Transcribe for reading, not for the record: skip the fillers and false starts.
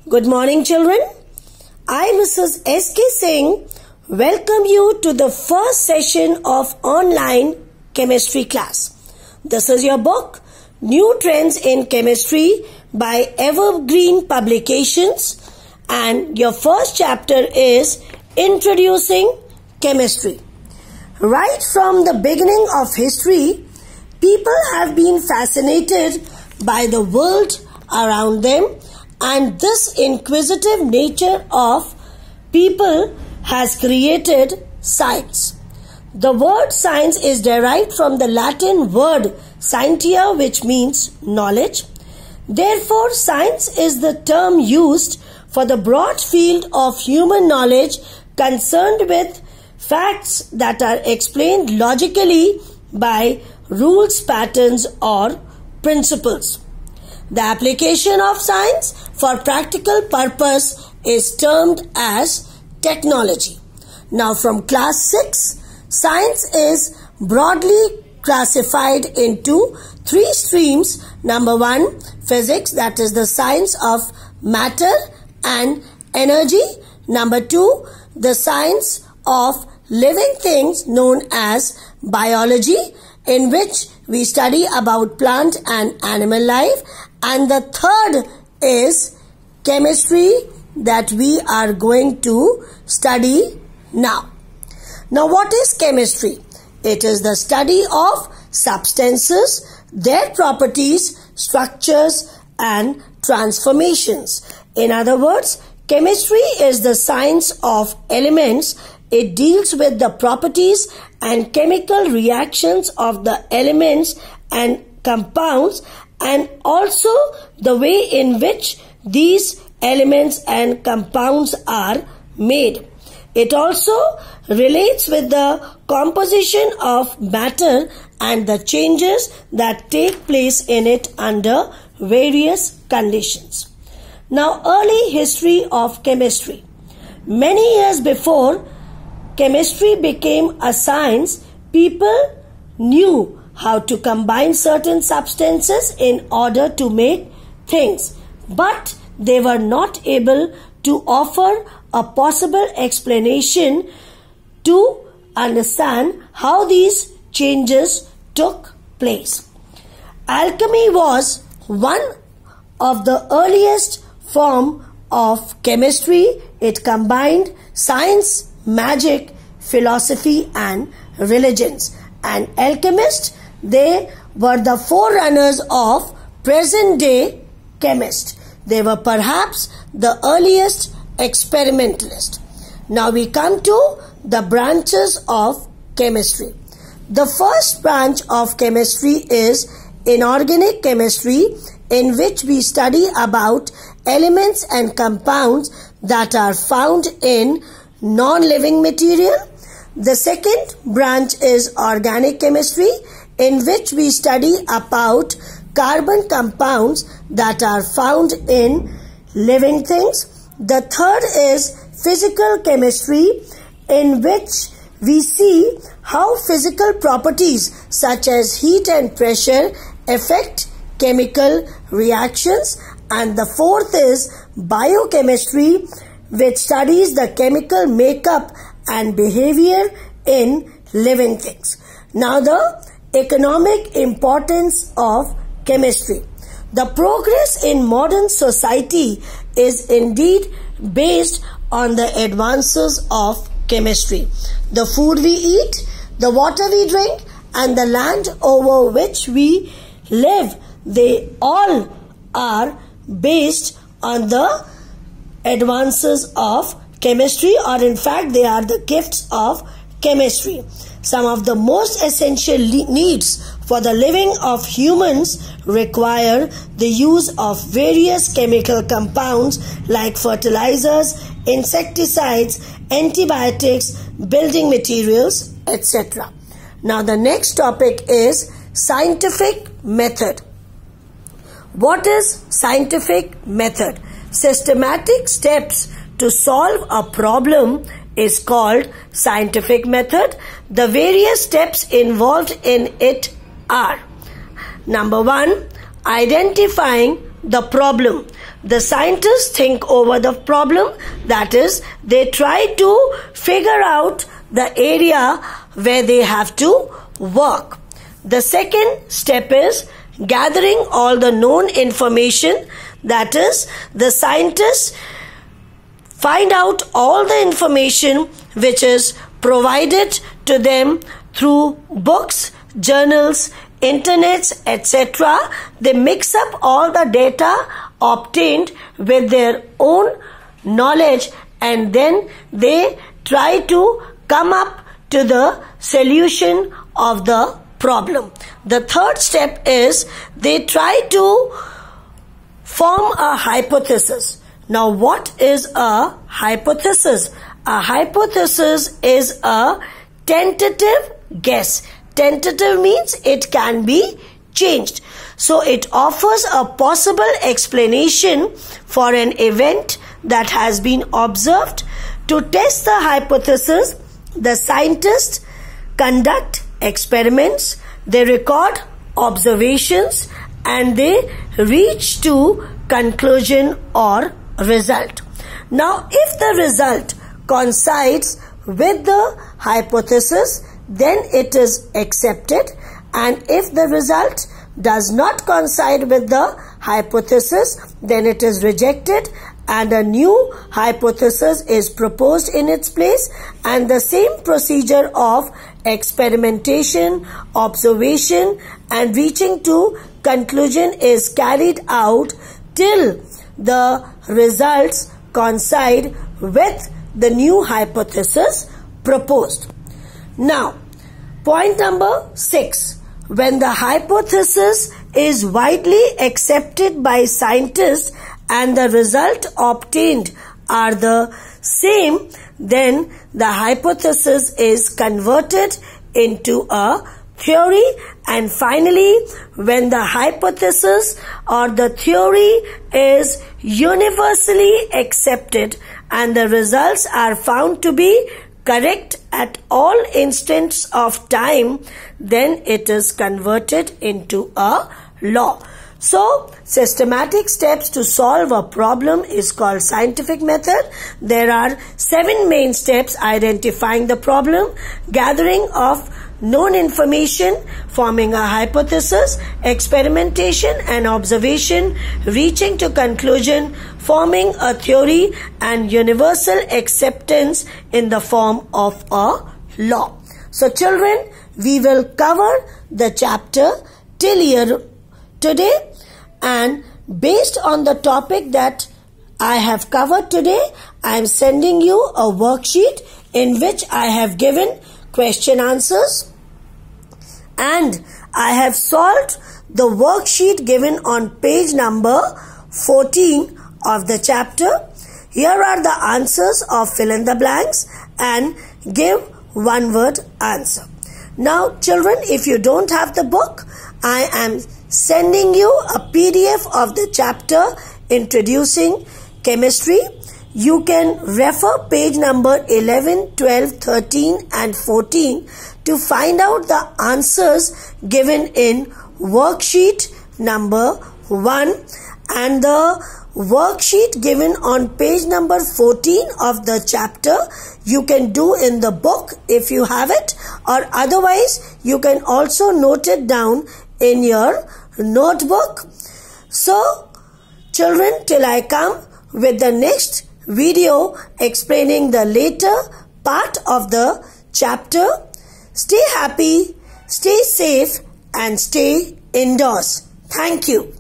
Good morning, children. I, Mrs. S.K. Singh, welcome you to the first session of online chemistry class. This is your book, New Trends in Chemistry by Evergreen Publications, and your first chapter is Introducing Chemistry. Right from the beginning of history, people have been fascinated by the world around them, and this inquisitive nature of people has created science. The word science is derived from the Latin word scientia, which means knowledge. Therefore, science is the term used for the broad field of human knowledge concerned with facts that are explained logically by rules, patterns, or principles. The application of science for practical purpose is termed as technology. Now, from class 6, science is broadly classified into 3 streams. Number 1, physics, that is the science of matter and energy. Number 2, the science of living things known as biology, in which we study about plant and animal life. And the third is chemistry, that we are going to study now. Now, what is chemistry? It is the study of substances, their properties, structures, and transformations. In other words, chemistry is the science of elements. It deals with the properties and chemical reactions of the elements and compounds, and also the way in which these elements and compounds are made. It also relates with the composition of matter and the changes that take place in it under various conditions. Now, early history of chemistry. Many years before chemistry became a science, people knew how to combine certain substances in order to make things, but they were not able to offer a possible explanation to understand how these changes took place. Alchemy was one of the earliest form of chemistry. It combined science, magic, philosophy, and religions. And alchemists, they were the forerunners of present-day chemists. They were perhaps the earliest experimentalists. Now we come to the branches of chemistry. The first branch of chemistry is inorganic chemistry, in which we study about elements and compounds that are found in non-living material. The second branch is organic chemistry, in which we study about carbon compounds that are found in living things. The third is physical chemistry, in which we see how physical properties such as heat and pressure affect chemical reactions. And the fourth is biochemistry, which studies the chemical makeup and behavior in living things. Now, the economic importance of chemistry. The progress in modern society is indeed based on the advances of chemistry. The food we eat, the water we drink, and the land over which we live, they all are based on the advances of chemistry, or in fact they are the gifts of chemistry. Some of the most essential needs for the living of humans require the use of various chemical compounds like fertilizers, insecticides, antibiotics, building materials, etc. Now the next topic is scientific method. What is scientific method? Systematic steps to solve a problem is called scientific method. The various steps involved in it are: number 1, identifying the problem. the scientists think over the problem, that is, they try to figure out the area where they have to work. The second step is gathering all the known information, that is, the scientists find out all the information which is provided to them through books, journals, internets, etc. They mix up all the data obtained with their own knowledge and then they try to come up to the solution of the problem. The third step is they try to form a hypothesis. Now, what is a hypothesis? A hypothesis is a tentative guess. Tentative means it can be changed. So, it offers a possible explanation for an event that has been observed. To test the hypothesis, the scientists conduct experiments, they record observations, and they reach to conclusion or result. Now, if the result coincides with the hypothesis, then it is accepted, and if the result does not coincide with the hypothesis, then it is rejected and a new hypothesis is proposed in its place, and the same procedure of experimentation, observation and reaching to conclusion is carried out till the results coincide with the new hypothesis proposed. Now, point number 6. When the hypothesis is widely accepted by scientists and the result obtained are the same, then the hypothesis is converted into a theory. And finally, when the hypothesis or the theory is universally accepted and the results are found to be correct at all instants of time, then it is converted into a law. So, systematic steps to solve a problem is called scientific method. There are 7 main steps: identifying the problem, gathering of known information, forming a hypothesis, experimentation and observation, reaching to conclusion, forming a theory, and universal acceptance in the form of a law. So children, we will cover the chapter till here today, and based on the topic that I have covered today, I am sending you a worksheet in which I have given question answers, and I have solved the worksheet given on page number 14 of the chapter. Here are the answers of fill in the blanks and give one word answer. Now children, if you don't have the book, I am sending you a PDF of the chapter introducing chemistry. You can refer page number 11, 12, 13 and 14 to find out the answers given in worksheet number 1, and the worksheet given on page number 14 of the chapter you can do in the book if you have it, or otherwise you can also note it down in your notebook. So children, till I come with the next video explaining the later part of the chapter, stay happy, stay safe and stay indoors. Thank you.